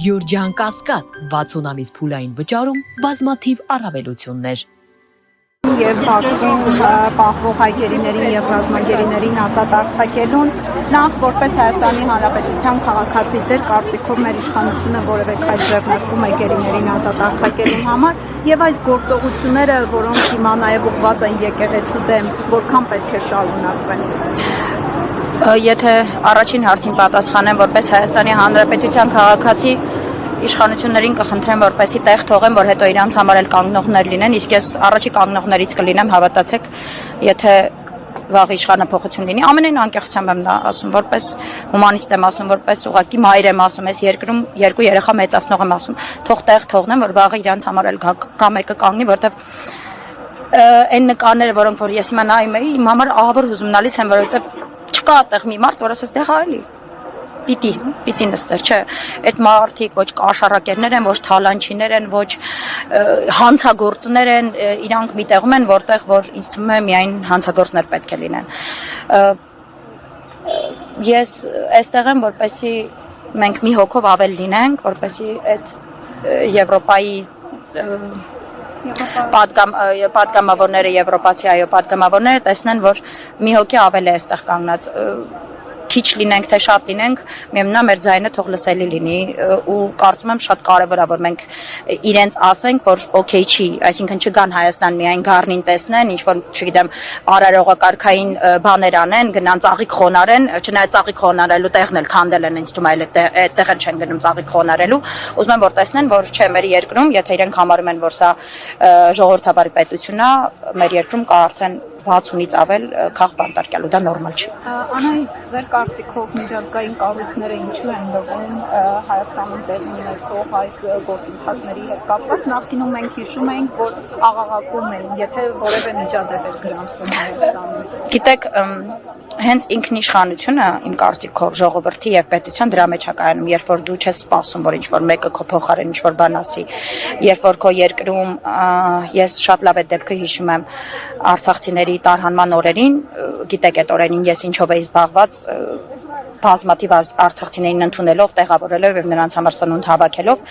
Գյուրջան Կասկադ 60 ամիս փուլային վճարում բազմաթիվ առավելություններ։ Եվ Բաքվում պահվող հայգերիներին եւ ռազմագերիներին ազատ արձակելուն նախ որպես Հայաստանի Հանրապետության քաղաքացի ձեր կարծիքով մեր իշխանությունը որևէ քայլ ձեռնարկում է գերիներին ազատ արձակելու համար եւ այս գործողությունները, որոնք հիմա նաեւ ուղղված են եկեղեցու դեմ, որքան պետք է շարունակվեն։ Եթե առաջին հարցին պատասխանեմ որպես Հայաստանի Հանրապետության քաղաքացի իշխանություններին կխնդրեմ որպեսի տեղ թողեն, որ հետո իրանց համար էլ կանգնողներ լինեն, իսկ ես առաջի կանգնողներից կլինեմ, հավատացեք, եթե վաղ իշխանափոխություն լինի, ամենայն անկեղծությամբ եմ ասում, որպես հումանիստ եմ ասում, որպես ուղղակի մայր եմ ասում, ես երկրում երկու երեխա մեծացնող եմ ասում, թող տեղ թողնեմ, որ վաղը իրանց համար էլ կա մեկը կանգնի, որտեվ այն նկարները, որոնք որ ես հիմա նայում էի, իմ համար ահավոր հուզումնալից են, որովհետև չկա այդտեղ մի մարդ, որ ասես դեղ այլի պիտի նստեր, չէ, այդ մարդիկ ոչ կաշառակերներ են, ոչ թալանչիներ են, ոչ հանցագործներ են, իրանք մի տեղում են, որտեղ որ ինձ թվում է միայն հանցագործներ պետք է լինեն։ Ես այստեղ եմ, որպեսի մենք մի հոգով ավել լինենք, որպեսի այդ Եվրոպայի պատգամավորները, եվրոպացի պատգամավորները տեսնեն, որ մի հոգի ավել է այստեղ կանգնած, քիչ լինենք, թե շատ լինենք, միևնույն է մեր ձայնը թող լսելի լինի ու կարծում եմ շատ կարևոր է, որ մենք իրենց ասենք, որ օքեյ չի, այսինքն չգան Հայաստան միայն գառնին տեսնեն, ինչ որ, չգիտեմ, արարողակարգային բաներ անեն, գնան ծաղիկ խոնարեն, չնայած ծաղիկ խոնարելու տեղն էլ քանդել են, ինձ թվում է այդտեղ էլ չեն գնում ծաղիկ խոնարելու, ուզում եմ որ տեսնեն, որ չէ, մեր երկրում, եթե իրենք համարում են, որ սա ժողովրդավարի պետություն է, մեր երկրում կա արդեն 60-ից ավել քաղ բանտարկելու, դա նորմալ չի։ Անահիտ, ձեր կարծիքով միջազգային կառույցները ինչու են լքում Հայաստանում տեղի ունեցող այս գործընթացների հետ կապված, նախկինում մենք հիշում ենք, որ աղաղակում են, եթե որևէ միջադեպ է գրանցվում Հայաստանում։ Գիտեք, հենց ինքնիշխանությունը իմ կարծիքով ժողովրդի եւ պետության դրա մեջ է կայանում, երբ որ դու չես սպասում, որ ինչ-որ մեկը քո փոխարեն ինչ-որ բան ասի, երբ որ քո երկրում ես շատ լավ այդ դեպքը հիշում եմ արցախցիների տարհանման օրերին, գիտեք այդ օրերին ես ինչով էի զբաղված, բազմաթիվ արցախցիներին ընդունելով, տեղավորելով եւ նրանց համար սնունդ հավաքելով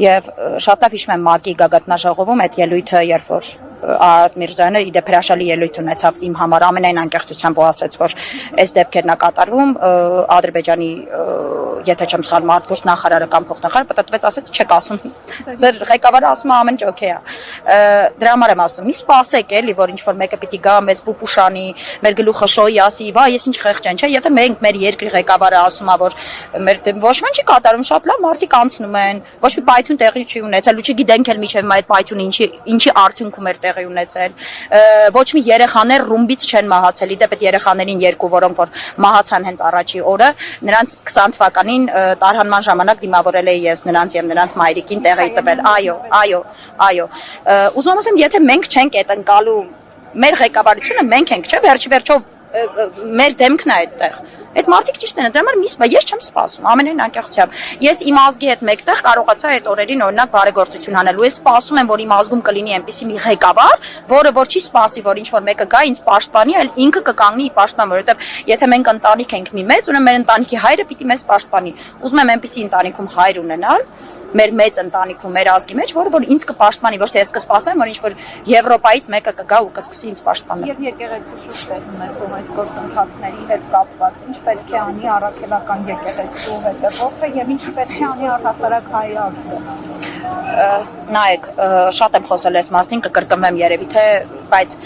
եւ շատ լավ հիշում եմ ՄԱԿ-ի գագաթնաժողովում այդ ելույթը, երբ որ Արարատ Միրզոյանը իդեպ հրաշալի ելույթ ունեցավ իմ համար ամենայն անկեղծությամբ ու ասաց, որ այս դեպքերն է կատարվում, Ադրբեջանի, եթե չեմ սխալվում, արտգործ նախարարը կամ փոխնախարարը պատտվեց, ասաց, չեք ասում, ձեր ղեկավարը ասում է ամեն ինչ օքեյ է։ Դրա համար եմ ասում, մի սպասեք էլի, որ ինչ-որ մեկը պիտի գա մեզ պուպուշանի, մեր գլուխը շոյի, ասի, վա, ես ինչ խեղճ եմ, չէ, եթե մենք մեր երկրի ղեկավարը ասում է, որ մեր ոչ ոք չի կատարում, շատ լավ, մարդիկ անցնում են, ոչ մի պայթյուն տեղի չի ունեցել, ու չգիտենք էլ միջև այդ պայթյունը ինչի արդյունքում էր տեղի ունեցել, ոչ մի երեխաներ ռումբից չեն մահացել, իդեպ այդ երեխաներին երկու, որոնք որ մահացան հենց առաջի օրը, նրանց 20 թվականին տարհանման ժամանակ դիմավորել էի ես նրանց եւ նրանց մայրիկին տեղ էի տվել, այո, ուզում եմ ասեմ, եթե մենք չենք այդ ընկալու մեր ղեկավարությունը, մենք ենք, չէ, վերջիվերջո մեր դեմքն է այդտեղ։ Այդ մարդիկ ճիշտ են, դրա համար մի ես չեմ սպասում, ամենայն անկեղծությամբ։ Ես իմ ազգի հետ մեկտեղ կարողացա այդ օրերին օրինակ բարեգործություն անել, ու ես սպասում եմ, որ իմ ազգում կլինի այնպիսի մի ղեկավար, որը որ չի սպասի, որ ինչ-որ մեկը գա ինձ պաշտպանի, այլ ինքը կկանգնի պաշտպան, որովհետև եթե մենք ընտանիք ենք մի մեծ, ուրեմն մեր ընտանիքի հայրը պիտի մեզ պաշտպանի։ Ուզում եմ այնպիսի ընտանիքում հայր ունենալ, մեր մեծ ընտանիքում, մեր ազգի մեջ, որը որ ինձ կպաշտպանի, ոչ թե ես կսպասեմ, որ ինչ-որ Եվրոպայից մեկը կգա ու կսկսի ինձ պաշտպանել։ Եվ եկեղեցու շուրջ տեղ ունեցող այս գործընթացների հետ կապված, ինչ պետք է անի առաքելական եկեղեցու հետևորդը եւ ինչ պետք է անի առհասարակ հայ ազգը։ Նայեք, շատ եմ խոսել այս մասին, կկրկնվեմ երևի թե, բայց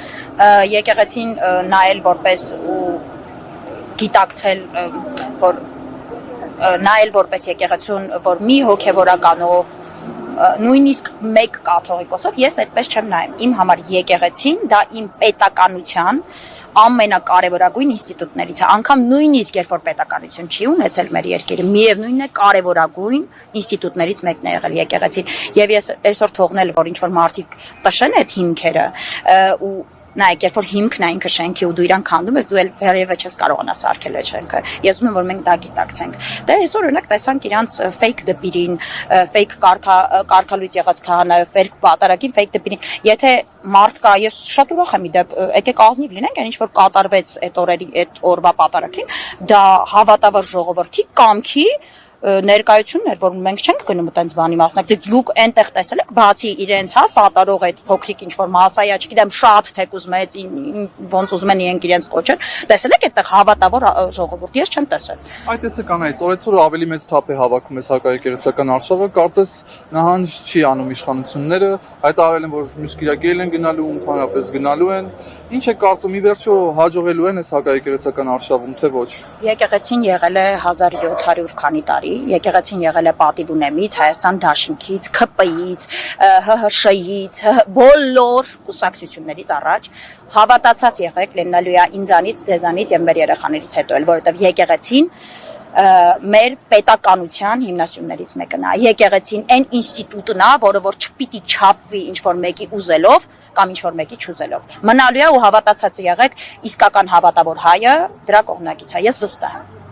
եկեղեցին նայել որպես ու գիտակցել, որ նայել որպես եկեղեցուն, որ մի հոգևորականով, նույնիսկ մեկ կաթողիկոսով, ես այդպես չեմ նայում, իմ համար եկեղեցին, դա իմ պետականության ամենակարևորագույն ինստիտուտներից է, անգամ նույնիսկ երբ որ պետականություն չի ունեցել մեր երկիրը, միևնույնն է կարևորագույն ինստիտուտներից մեկն է եղել եկեղեցին, եւ ես այսօր թողնել, որ ինչ որ մարդիկ տշեն այդ հիմքերը ու նայեք, երբ որ հիմքն է ինքը շենքի ու դու իրան քանդում ես, դու էլ վերևը չես կարողանա սարքել այդ շենքը։ Ես ուզում եմ, որ մենք դա գիտակցենք։ Դե այսօր օրինակ տեսանք իրանց ֆեյք դպիրին, ֆեյք կարգալույց եղած քահանայով, ֆեյք պատարագին, ֆեյք դպիրին։ Եթե մարդ կա, ես շատ ուրախ եմ իդեպ, եկեք ազնիվ լինենք, այն ինչ որ կատարվեց այդ օրերի այդ օրվա պատարագին, դա հավատավոր ժողովրդի կամքի ներկայությունն էր, որ մենք չենք գնում այդպես բանի մասնակցել։ Դուք այնտեղ տեսել եք, բացի իրենց, հա, սատարող այդ փոքրիկ ինչ որ մասայա, չգիտեմ, շատ թեկուզ մեծ ոնց ուզում են իրենք իրենց կոչեն, տեսել եք այդտեղ հավատավոր ժողովուրդ, ես չեմ տեսել։ Այդ տեսականից օրեցօր ավելի մեծ թափ է հավաքում այս հակաեկեղեցական արշավը, կարծես նահանջ չի անում իշխանությունները, հայտարարել են, որ մյուս կիրակել են գնալու, ընդհանրապես գնալու են։ Ինչ է կարծում, ի վերջո հաջողելու են այս հակաեկեղեցական արշավում, թե ոչ։ Եկեղեցին եղել է 1700 քանի տարի, եկեղեցին եղել է պատիվ ունեմից, Հայաստան Դաշինքից, ՔՊ-ից, ՀՀՇ-ից, բոլոր կուսակցություններից առաջ հավատացած եղեք, լինելու է ինձանից, ձեզանից եւ մեր երեխաներից հետո էլ, որովհետեւ եկեղեցին մեր պետականության հիմնասյուներից մեկն է։ Եկեղեցին այն ինստիտուտն է, որը որ չպիտի չափվի ինչ որ մեկի ուզելով կամ ինչ որ մեկի չուզելով։ Մնալու է ու հավատացած եղեք, իսկական հավատավոր հայը դրա կողմնակից է, ես վստահ եմ։